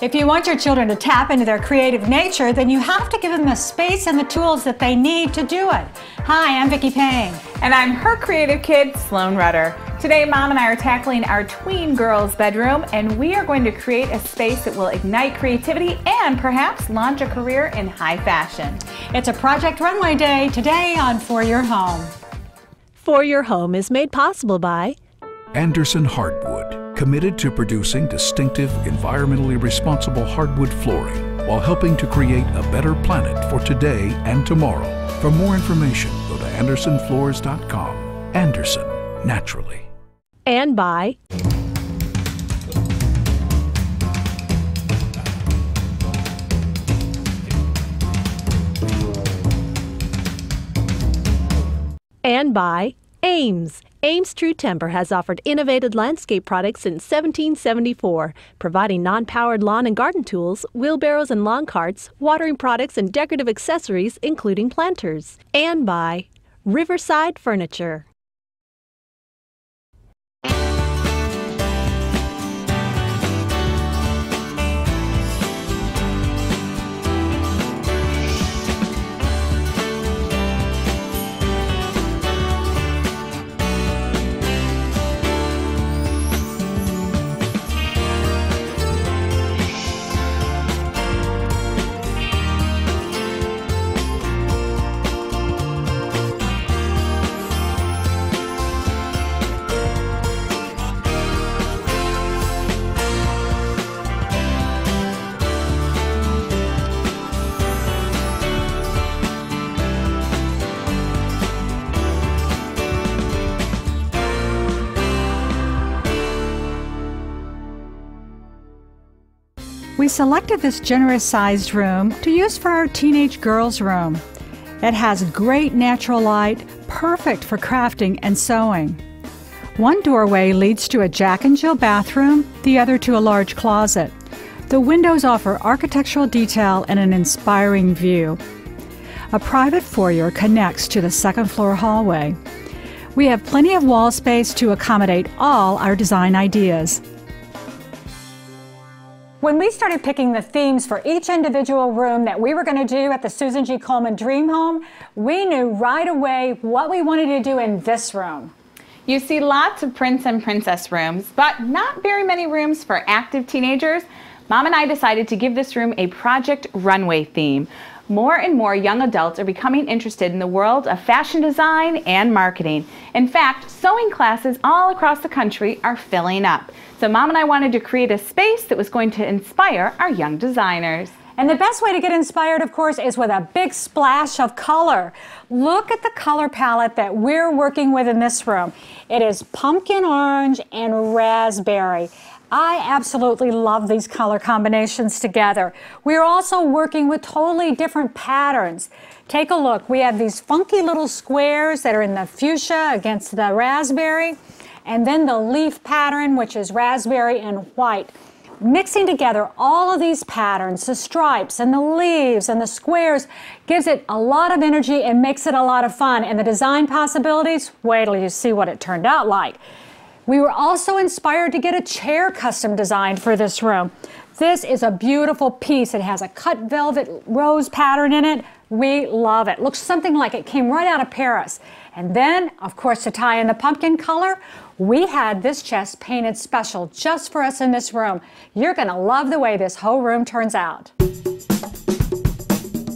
If you want your children to tap into their creative nature, then you have to give them the space and the tools that they need to do it. Hi, I'm Vicki Payne. And I'm her creative kid, Sloan Rudder. Today, Mom and I are tackling our tween girls' bedroom, and we are going to create a space that will ignite creativity and perhaps launch a career in high fashion. It's a Project Runway Day today on For Your Home. For Your Home is made possible by Andersen Hardwood, committed to producing distinctive, environmentally responsible hardwood flooring while helping to create a better planet for today and tomorrow. For more information, go to andersenfloors.com. Andersen, naturally. and by Ames. Ames True Timber has offered innovative landscape products since 1774, providing non-powered lawn and garden tools, wheelbarrows and lawn carts, watering products and decorative accessories, including planters. And by Riverside Furniture. We selected this generous-sized room to use for our teenage girls' room. It has great natural light, perfect for crafting and sewing. One doorway leads to a Jack and Jill bathroom, the other to a large closet. The windows offer architectural detail and an inspiring view. A private foyer connects to the second-floor hallway. We have plenty of wall space to accommodate all our design ideas. When we started picking the themes for each individual room that we were going to do at the Susan G. Coleman Dream Home, we knew right away what we wanted to do in this room. You see lots of prince and princess rooms, but not very many rooms for active teenagers. Mom and I decided to give this room a Project Runway theme. More and more young adults are becoming interested in the world of fashion design and marketing. In fact, sewing classes all across the country are filling up. So Mom and I wanted to create a space that was going to inspire our young designers. And the best way to get inspired, of course, is with a big splash of color. Look at the color palette that we're working with in this room. It is pumpkin orange and raspberry. I absolutely love these color combinations together. We're also working with totally different patterns. Take a look. We have these funky little squares that are in the fuchsia against the raspberry, and then the leaf pattern, which is raspberry and white. Mixing together all of these patterns, the stripes and the leaves and the squares, gives it a lot of energy and makes it a lot of fun. And the design possibilities, wait till you see what it turned out like. We were also inspired to get a chair custom designed for this room. This is a beautiful piece. It has a cut velvet rose pattern in it. We love it. Looks something like it came right out of Paris. And then, of course, to tie in the pumpkin color, we had this chest painted special just for us in this room. You're going to love the way this whole room turns out.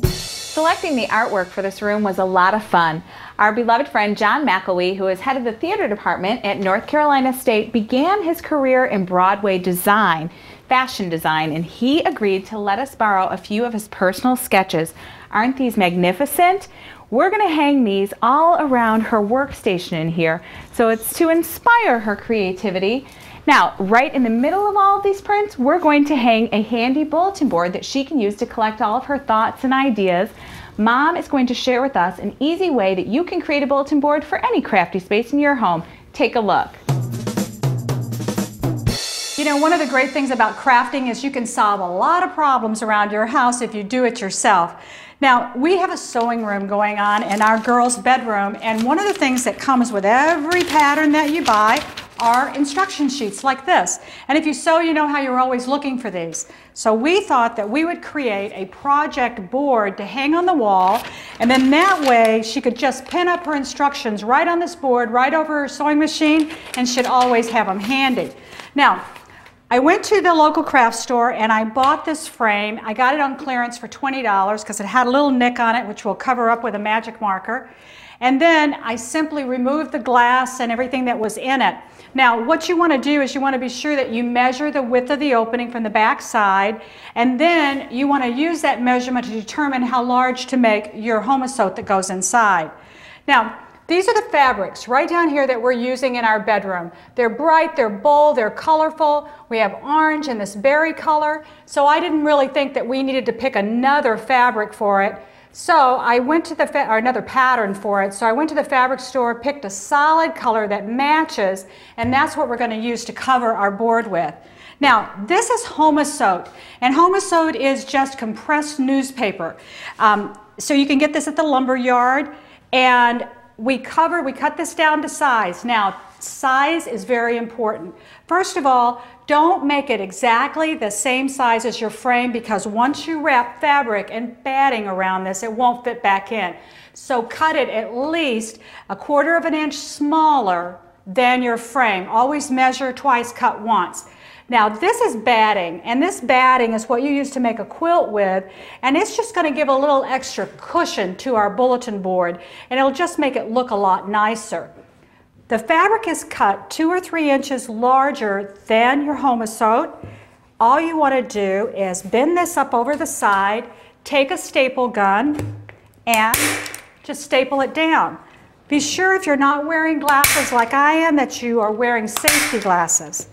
Selecting the artwork for this room was a lot of fun. Our beloved friend John McElwee, who is head of the theater department at North Carolina State, began his career in Broadway design, fashion design, and he agreed to let us borrow a few of his personal sketches. Aren't these magnificent? We're going to hang these all around her workstation in here, so it's to inspire her creativity. Now, right in the middle of all of these prints, we're going to hang a handy bulletin board that she can use to collect all of her thoughts and ideas. Mom is going to share with us an easy way that you can create a bulletin board for any crafty space in your home. Take a look. You know, one of the great things about crafting is you can solve a lot of problems around your house if you do it yourself. Now, we have a sewing room going on in our girls' bedroom, and one of the things that comes with every pattern that you buy are instruction sheets like this. And if you sew, you know how you're always looking for these. So we thought that we would create a project board to hang on the wall, and then that way she could just pin up her instructions right on this board, right over her sewing machine, and she'd always have them handy. Now, I went to the local craft store and I bought this frame. I got it on clearance for $20 because it had a little nick on it, which we'll cover up with a magic marker. And then I simply removed the glass and everything that was in it. Now, what you want to do is you want to be sure that you measure the width of the opening from the back side, and then you want to use that measurement to determine how large to make your Homasote that goes inside. Now, these are the fabrics right down here that we're using in our bedroom. They're bright, they're bold, they're colorful. We have orange and this berry color. So I didn't really think that we needed to pick another fabric for it. So I went to or another pattern for it. So I went to the fabric store, picked a solid color that matches, and that's what we're going to use to cover our board with. Now, this is Homasote, and Homasote is just compressed newspaper. So you can get this at the lumber yard, and we cut this down to size. Now, size is very important. First of all, don't make it exactly the same size as your frame, because once you wrap fabric and batting around this, it won't fit back in. So cut it at least 1/4 of an inch smaller than your frame. Always measure twice, cut once. Now, this is batting, and this batting is what you use to make a quilt with, and it's just going to give a little extra cushion to our bulletin board, and it'll just make it look a lot nicer. The fabric is cut 2 or 3 inches larger than your Homasote. All you want to do is bend this up over the side, take a staple gun, and just staple it down. Be sure if you're not wearing glasses like I am that you are wearing safety glasses.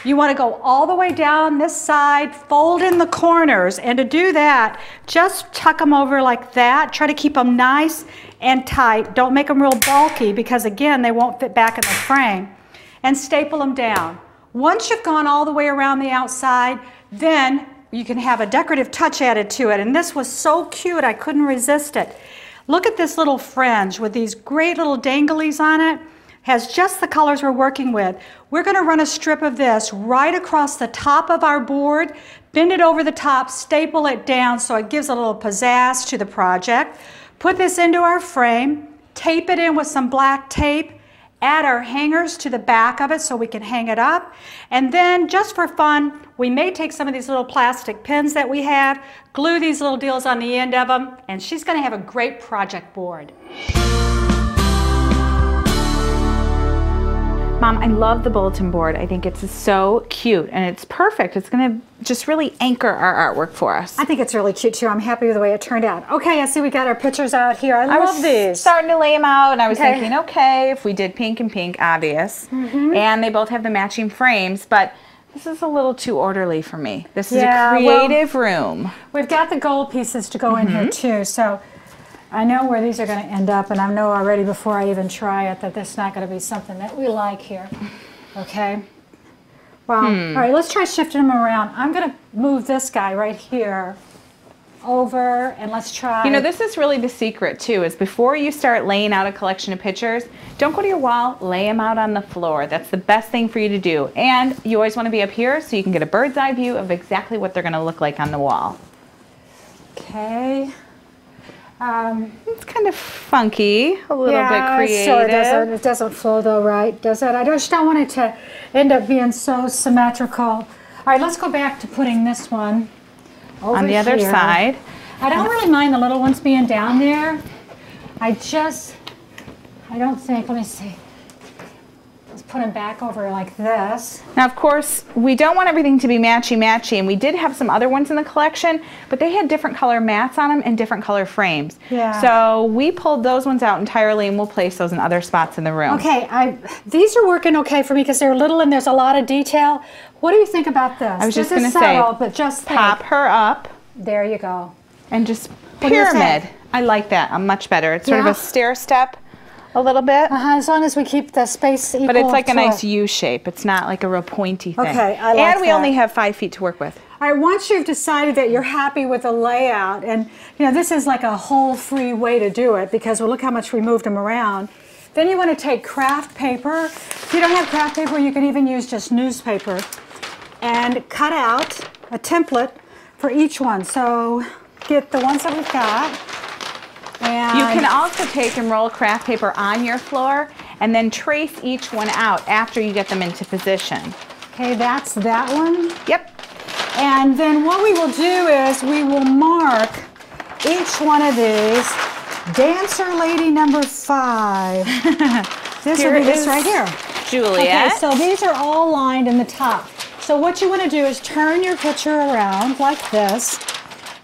You want to go all the way down this side, fold in the corners, and to do that, just tuck them over like that. Try to keep them nice and tight. Don't make them real bulky because, again, they won't fit back in the frame. And staple them down. Once you've gone all the way around the outside, then you can have a decorative touch added to it. And this was so cute, I couldn't resist it. Look at this little fringe with these great little danglies on it. Has just the colors we're working with. We're going to run a strip of this right across the top of our board, bend it over the top, staple it down so it gives a little pizzazz to the project. Put this into our frame, tape it in with some black tape, add our hangers to the back of it so we can hang it up, and then just for fun, we may take some of these little plastic pins that we have, glue these little deals on the end of them, and she's going to have a great project board. Mom, I love the bulletin board. I think it's so cute and it's perfect. It's going to just really anchor our artwork for us. I think it's really cute too. I'm happy with the way it turned out. Okay, I see we got our pictures out here. I love these. Starting to lay them out, and I was thinking, okay, if we did pink and pink, obvious. And they both have the matching frames, but this is a little too orderly for me. This is a creative room. We've got the gold pieces to go in here too, so I know where these are going to end up, and I know already before I even try it that this is not going to be something that we like here. Okay? Well, all right, let's try shifting them around. I'm going to move this guy right here over, and let's try. You know, this is really the secret too, is before you start laying out a collection of pictures, don't go to your wall, lay them out on the floor. That's the best thing for you to do. And you always want to be up here so you can get a bird's eye view of exactly what they're going to look like on the wall. Okay. It's kind of funky, a little bit creative. So it doesn't flow though, right? Does it? I just don't want it to end up being so symmetrical. All right, let's go back to putting this one over on the other side. I don't really mind the little ones being down there. I don't think, let me see. Let's put them back over like this. Now, of course, we don't want everything to be matchy-matchy, and we did have some other ones in the collection, but they had different color mats on them and different color frames. Yeah. So we pulled those ones out entirely, and we'll place those in other spots in the room. Okay, these are working okay for me because they're little and there's a lot of detail. What do you think about this? I was just going to subtle, say, but just pop her up. There you go. And just pyramid. I like that. Much better. It's sort of a stair step. A little bit. As long as we keep the space equal. But it's like a nice U shape. It's not like a real pointy thing. Okay, I like that. And we only have 5 feet to work with. All right, once you've decided that you're happy with the layout, and you know this is like a whole free way to do it because well, look how much we moved them around. Then you want to take craft paper. If you don't have craft paper, you can even use just newspaper and cut out a template for each one. So get the ones that we've got. And you can also take and roll craft paper on your floor and then trace each one out after you get them into position. Okay, that's that one. Yep. And then what we will do is we will mark each one of these. Dancer lady number 5. This will be this right here. Juliet. Okay, so these are all lined in the top. So what you want to do is turn your picture around like this,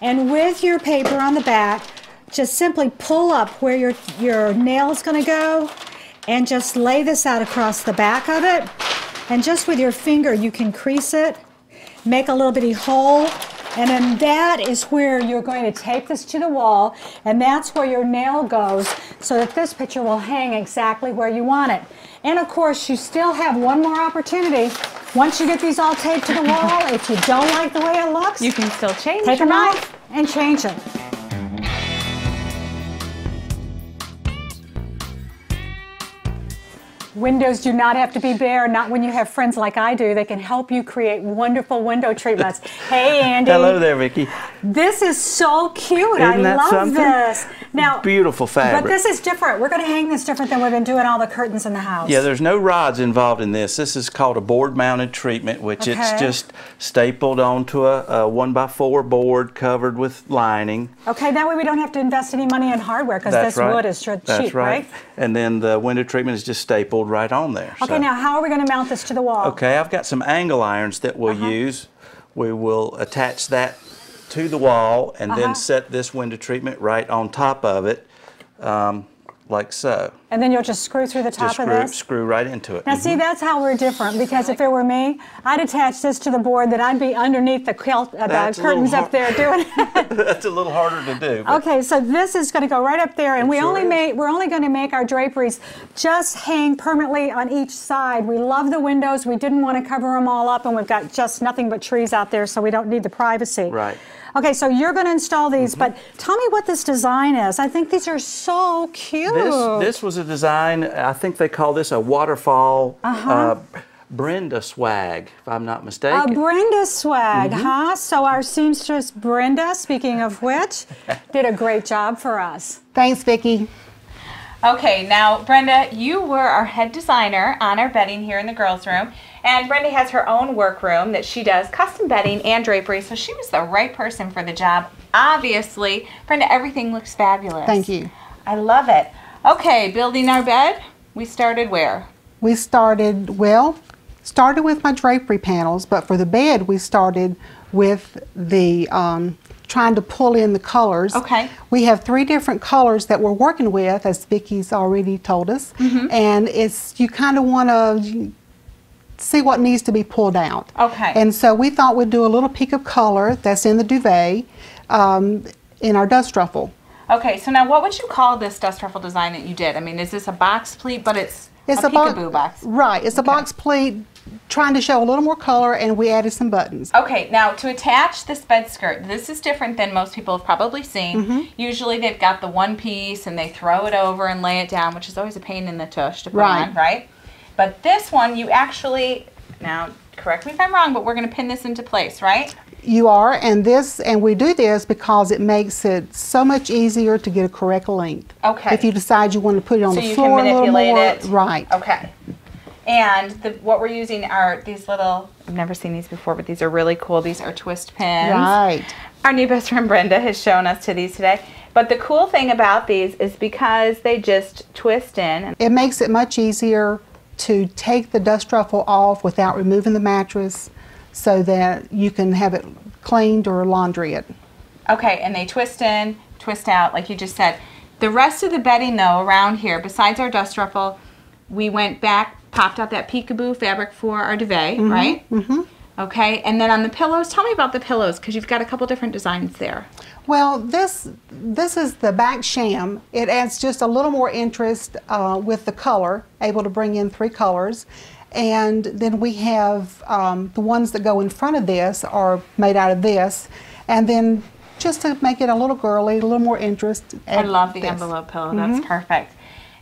and with your paper on the back, just simply pull up where your nail is going to go, and just lay this out across the back of it. And just with your finger, you can crease it, make a little bitty hole. And then that is where you're going to tape this to the wall, and that's where your nail goes, so that this picture will hang exactly where you want it. And of course, you still have one more opportunity. Once you get these all taped to the wall, if you don't like the way it looks, you can still change take them off and change it. Windows do not have to be bare, not when you have friends like I do. They can help you create wonderful window treatments. Hey, Andy. Hello there, Vicki. This is so cute. Isn't I love this. Now, beautiful fabric. But this is different. We're going to hang this different than we've been doing all the curtains in the house. Yeah, there's no rods involved in this. This is called a board-mounted treatment, which it's just stapled onto a 1x4 board covered with lining. Okay, that way we don't have to invest any money in hardware, because this wood is cheap, right? And then the window treatment is just stapled right on there. Okay, now how are we going to mount this to the wall? Okay, I've got some angle irons that we'll use. We will attach that to the wall and then set this window treatment right on top of it, like so. And then you'll just screw through the top of this? Screw right into it. Now see, that's how we're different, because if it were me, I'd attach this to the board, that I'd be underneath the curtains up there doing it. That's a little harder to do. Okay, so this is going to go right up there, and we're only going to make our draperies just hang permanently on each side. We love the windows. We didn't want to cover them all up, and we've got just nothing but trees out there, so we don't need the privacy. Right. Okay, so you're going to install these, but tell me what this design is. I think these are so cute. This was a design, I think they call this a waterfall Brenda swag, if I'm not mistaken. A Brenda swag, huh? So our seamstress Brenda, speaking of which, did a great job for us. Thanks, Vicki. Okay, now Brenda, you were our head designer on our bedding here in the girls' room, and Brenda has her own workroom that she does custom bedding and drapery, so she was the right person for the job. Obviously, Brenda, everything looks fabulous. Thank you. I love it. Okay, building our bed, we started where? We started with my drapery panels, but for the bed we started with the trying to pull in the colors. Okay. We have 3 different colors that we're working with, as Vicki's already told us, and you kind of want to see what needs to be pulled out. Okay. And so we thought we'd do a little peek of color that's in the duvet in our dust ruffle. Okay, so now what would you call this dust ruffle design that you did? I mean, is this a box pleat, but it's a peekaboo box? Right, it's a box pleat, trying to show a little more color, and we added some buttons. Okay, now to attach this bed skirt, this is different than most people have probably seen. Usually they've got the one piece and they throw it over and lay it down, which is always a pain in the tush to put on, right? But this one, you actually, now correct me if I'm wrong, but we're going to pin this into place, right? You are, and we do this because it makes it so much easier to get a correct length. Okay. If you decide you want to put it on the floor a little more. So you can manipulate it. Right. Okay. And what we're using are these little, I've never seen these before, but these are really cool. These are twist pins. Right. Our new best friend Brenda has shown us to these today. But the cool thing about these is because they just twist in. It makes it much easier to take the dust ruffle off without removing the mattress, so that you can have it cleaned or laundry it. Okay, and they twist in, twist out, like you just said. The rest of the bedding, though, around here, besides our dust ruffle, we went back, popped out that peekaboo fabric for our duvet, right? Okay, and then on the pillows, tell me about the pillows, because you've got a couple different designs there. Well, this is the back sham. It adds just a little more interest with the color, able to bring in 3 colors. And then we have the ones that go in front of this are made out of this. And then just to make it a little girly, a little more interest. I love the envelope pillow. That's perfect.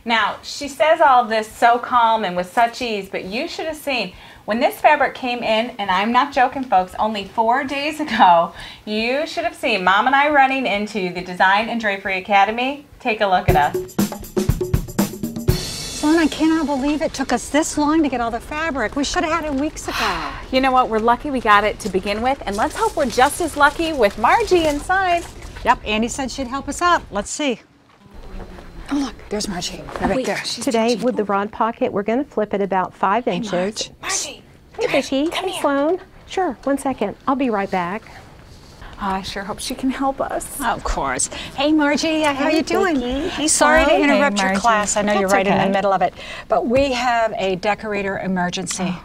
Now, she says all of this so calm and with such ease, but you should have seen when this fabric came in, and I'm not joking, folks, only 4 days ago, you should have seen Mom and I running into the Design and Drapery Academy. Take a look at us. Sloan, I cannot believe it took us this long to get all the fabric. We should have had it weeks ago. You know what? We're lucky we got it to begin with, and let's hope we're just as lucky with Margie inside. Yep, Andy said she'd help us out. Let's see. Oh, look, there's Margie. Right there. Today, with the rod pocket, we're going to flip it about 5 inches. Margie. Hey, Vicki. Come here. Sloan. Sure, 1 second. I'll be right back. Oh, I sure hope she can help us. Of course. Hey, Margie, how are you doing? Hey, Sorry to Sloan. interrupt Hey, your Margie. class. I know you're That's right in okay. the middle of it, but we have a decorator emergency.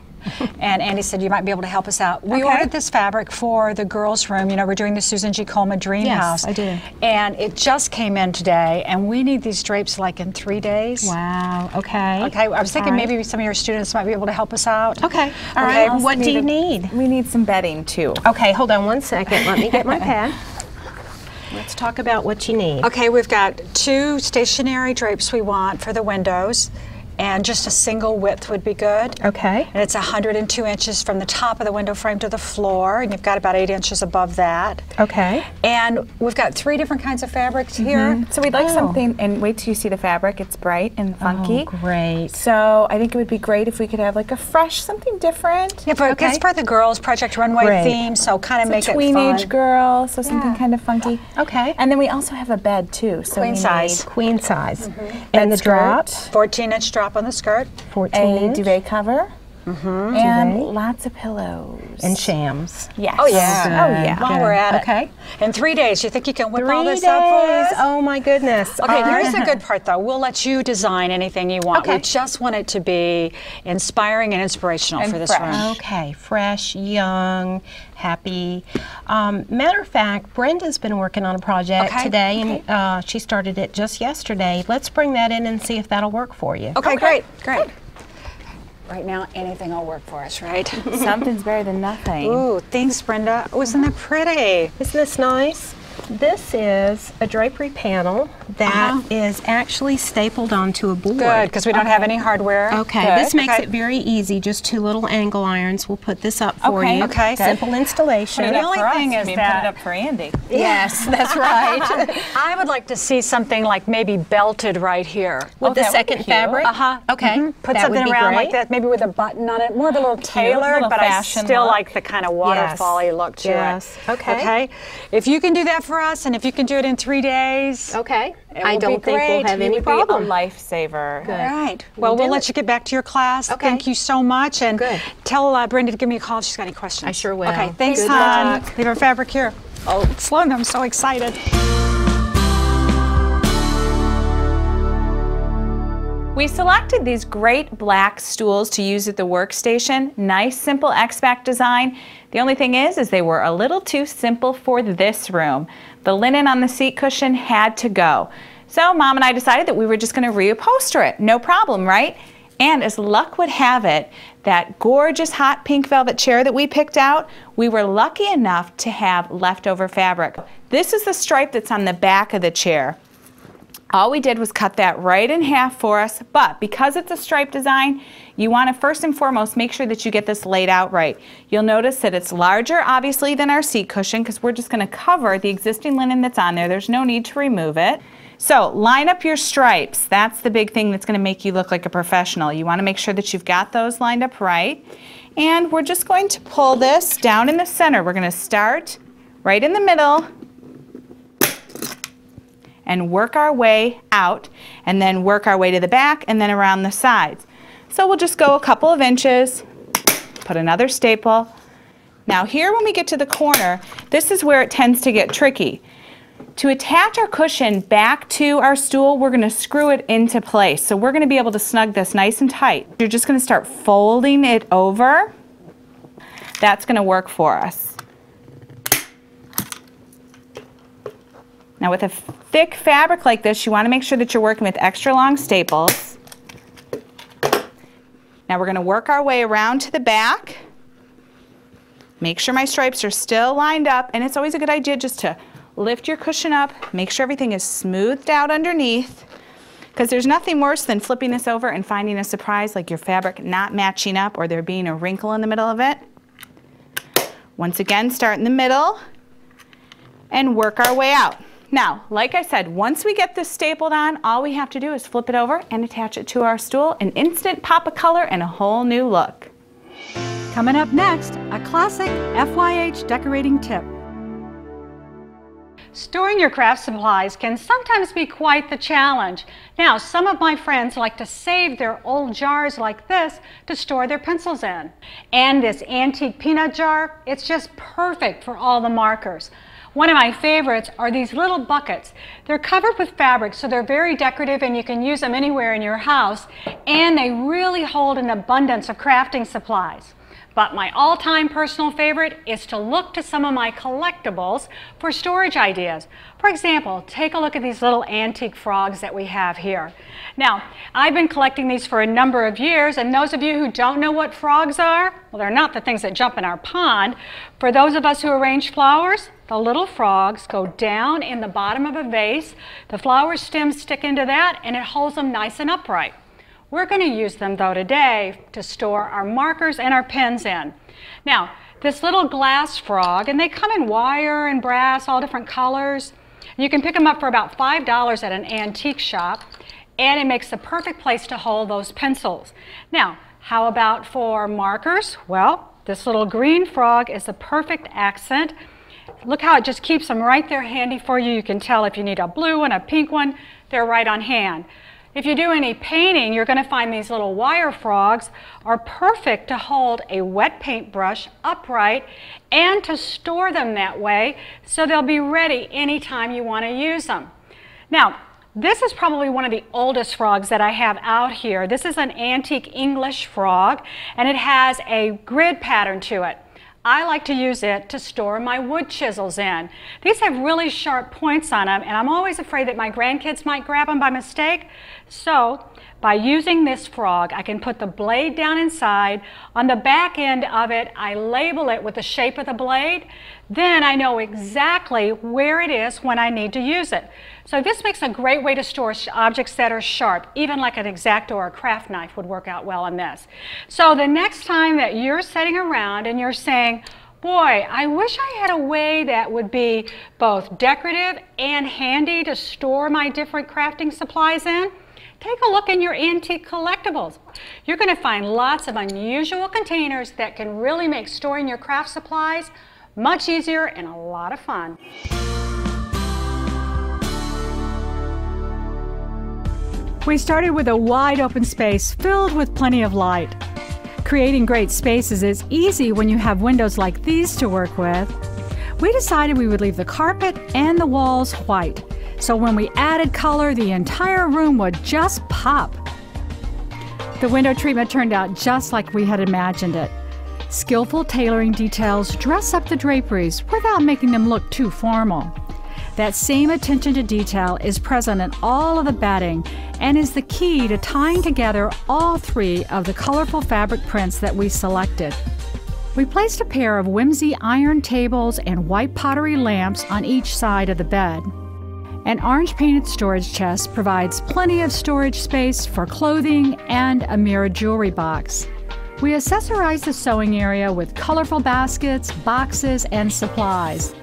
And Andy said you might be able to help us out. We ordered this fabric for the girls' room. You know, we're doing the Susan G. Coleman Dream House. Yes, I do. And it just came in today, and we need these drapes like in 3 days. Wow, okay. Okay, I was thinking All right. maybe some of your students might be able to help us out. Okay, all Okay. right. What do you need? We need some bedding, too. Okay, hold on 1 second. Let me get my pad. Let's talk about what you need. Okay, we've got 2 stationary drapes we want for the windows, and just a single width would be good. Okay. And it's 102 inches from the top of the window frame to the floor, and you've got about 8 inches above that. Okay. And we've got 3 different kinds of fabrics here. So we'd like Oh. something, and wait till you see the fabric. It's bright and funky. Oh, great. So I think it would be great if we could have like a fresh, something different. Yeah, but Okay. it's for the girls' Project Runway Great. theme, so kind of make it Tweenage fun. girl, so something Yeah. kind of funky. Okay. And then we also have a bed too. So Queen we size. Queen size. And the Skirt, drop? 14-inch drop on the skirt. 14 need a inch. duvet cover. And Duvet. lots of pillows. And shams. Yes. Oh, yeah. Good, Oh, yeah. While good. we're at it. Okay. In 3 days, you think you can whip 3 all days. this up for us? Oh my goodness. Okay, All here's right. the good part though. We'll let you design anything you want. Okay. We just want it to be inspiring and inspirational And for this fresh. room. Okay, fresh, young, happy. Matter of fact, Brenda's been working on a project Okay, today, and she started it just yesterday. Let's bring that in and see if that'll work for you. Okay, great. Right now, anything will work for us, right? Something's better than nothing. Ooh, thanks, Brenda. Oh, isn't that pretty? Isn't this nice? This is a drapery panel that is actually stapled onto a board. Good, because we don't have any hardware. Okay, Good. this makes Okay. it very easy. Just 2 little angle irons. We'll put this up for Okay. you. Okay. Simple installation. The only thing is Put that it up for Andy. Yes, that's right. I would like to see something like maybe belted right here. With the that would be second cute. fabric? Okay. Put that would something be around great. like that, maybe with a button on it, more of a little tailored, little but I fashion still look. like the kind of waterfall-y look to Yes. it. Okay. Okay. If you can do that for us, and if you can do it in 3 days, Okay. It I will be don't think we'll great. have You any Be a problem. lifesaver. Good. all right. Well, we'll do let it. you get back to your class. Okay. Thank you so much, and Good. tell Brenda to give me a call if she's got any questions. I sure will. Okay. Thanks, Good hon. luck. Leave our fabric here. Oh, Sloan, I'm so excited. We selected these great black stools to use at the workstation. Nice, simple X-back design. The only thing is they were a little too simple for this room. The linen on the seat cushion had to go. So Mom and I decided that we were just going to reupholster it. No problem, right? And as luck would have it, that gorgeous hot pink velvet chair that we picked out, we were lucky enough to have leftover fabric. This is the stripe that's on the back of the chair. All we did was cut that right in half for us, but because it's a stripe design, you want to first and foremost make sure that you get this laid out right. You'll notice that it's larger, obviously, than our seat cushion because we're just going to cover the existing linen that's on there. There's no need to remove it. So line up your stripes. That's the big thing that's going to make you look like a professional. You want to make sure that you've got those lined up right. And we're just going to pull this down in the center. We're going to start right in the middle and work our way out, and then work our way to the back and then around the sides. So we'll just go a couple of inches, put another staple. Now here when we get to the corner, this is where it tends to get tricky. To attach our cushion back to our stool, we're going to screw it into place. So we're going to be able to snug this nice and tight. You're just going to start folding it over. That's going to work for us. Now with a thick fabric like this, you want to make sure that you're working with extra long staples. Now we're going to work our way around to the back. Make sure my stripes are still lined up, and it's always a good idea just to lift your cushion up, make sure everything is smoothed out underneath, because there's nothing worse than flipping this over and finding a surprise like your fabric not matching up or there being a wrinkle in the middle of it. Once again, start in the middle and work our way out. Now, like I said, once we get this stapled on, all we have to do is flip it over and attach it to our stool. An instant pop of color and a whole new look. Coming up next, a classic FYH decorating tip. Storing your craft supplies can sometimes be quite the challenge. Now, some of my friends like to save their old jars like this to store their pencils in. And this antique peanut jar, it's just perfect for all the markers. One of my favorites are these little buckets. They're covered with fabric, so they're very decorative and you can use them anywhere in your house, and they really hold an abundance of crafting supplies. But my all-time personal favorite is to look to some of my collectibles for storage ideas. For example, take a look at these little antique frogs that we have here. Now, I've been collecting these for a number of years, and those of you who don't know what frogs are, well, they're not the things that jump in our pond. For those of us who arrange flowers, the little frogs go down in the bottom of a vase. The flower stems stick into that, and it holds them nice and upright. We're going to use them, though, today to store our markers and our pens in. Now, this little glass frog, and they come in wire and brass, all different colors. You can pick them up for about $5 at an antique shop, and it makes the perfect place to hold those pencils. Now, how about for markers? Well, this little green frog is the perfect accent. Look how it just keeps them right there handy for you. You can tell if you need a blue and a pink one, they're right on hand. If you do any painting, you're going to find these little wire frogs are perfect to hold a wet paintbrush upright and to store them that way so they'll be ready anytime you want to use them. Now, this is probably one of the oldest frogs that I have out here. This is an antique English frog, and it has a grid pattern to it. I like to use it to store my wood chisels in. These have really sharp points on them, and I'm always afraid that my grandkids might grab them by mistake. So, by using this frog, I can put the blade down inside. On the back end of it, I label it with the shape of the blade. Then I know exactly where it is when I need to use it. So this makes a great way to store objects that are sharp. Even like an X-Acto or a craft knife would work out well on this. So the next time that you're sitting around and you're saying, boy, I wish I had a way that would be both decorative and handy to store my different crafting supplies in, take a look in your antique collectibles. You're going to find lots of unusual containers that can really make storing your craft supplies much easier and a lot of fun. We started with a wide open space filled with plenty of light. Creating great spaces is easy when you have windows like these to work with. We decided we would leave the carpet and the walls white, so when we added color, the entire room would just pop. The window treatment turned out just like we had imagined it. Skillful tailoring details dress up the draperies without making them look too formal. That same attention to detail is present in all of the batting and is the key to tying together all three of the colorful fabric prints that we selected. We placed a pair of whimsy iron tables and white pottery lamps on each side of the bed. An orange painted storage chest provides plenty of storage space for clothing and a mirrored jewelry box. We accessorized the sewing area with colorful baskets, boxes, and supplies.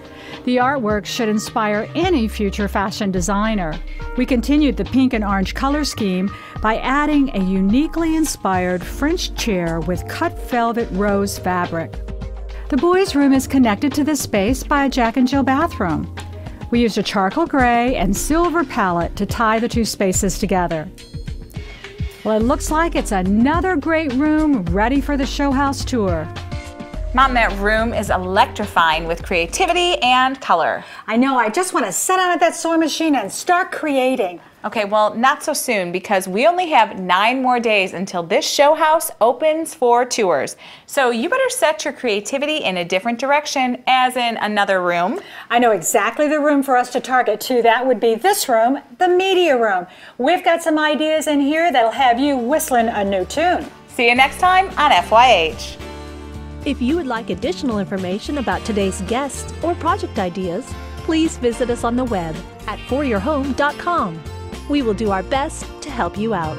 The artwork should inspire any future fashion designer. We continued the pink and orange color scheme by adding a uniquely inspired French chair with cut velvet rose fabric. The boys' room is connected to this space by a Jack and Jill bathroom. We used a charcoal gray and silver palette to tie the two spaces together. Well, it looks like it's another great room ready for the show house tour. Mom, that room is electrifying with creativity and color. I know, I just want to sit down at that sewing machine and start creating. Okay, well, not so soon because we only have 9 more days until this show house opens for tours. So you better set your creativity in a different direction, as in another room. I know exactly the room for us to target to. That would be this room, the media room. We've got some ideas in here that'll have you whistling a new tune. See you next time on FYH. If you would like additional information about today's guests or project ideas, please visit us on the web at foryourhome.com. We will do our best to help you out.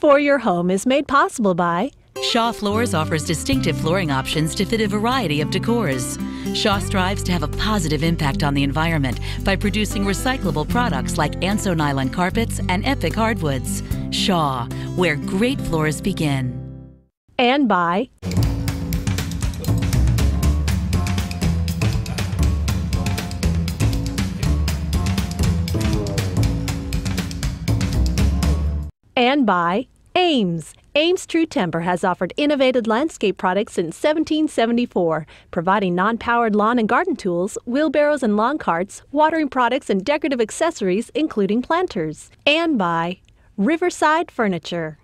For Your Home is made possible by Shaw Floors offers distinctive flooring options to fit a variety of decors. Shaw strives to have a positive impact on the environment by producing recyclable products like Anso nylon carpets and Epic hardwoods. Shaw, where great floors begin. and by Ames. Ames True Timber has offered innovative landscape products since 1774, providing non-powered lawn and garden tools, wheelbarrows and lawn carts, watering products and decorative accessories, including planters. And by Riverside Furniture.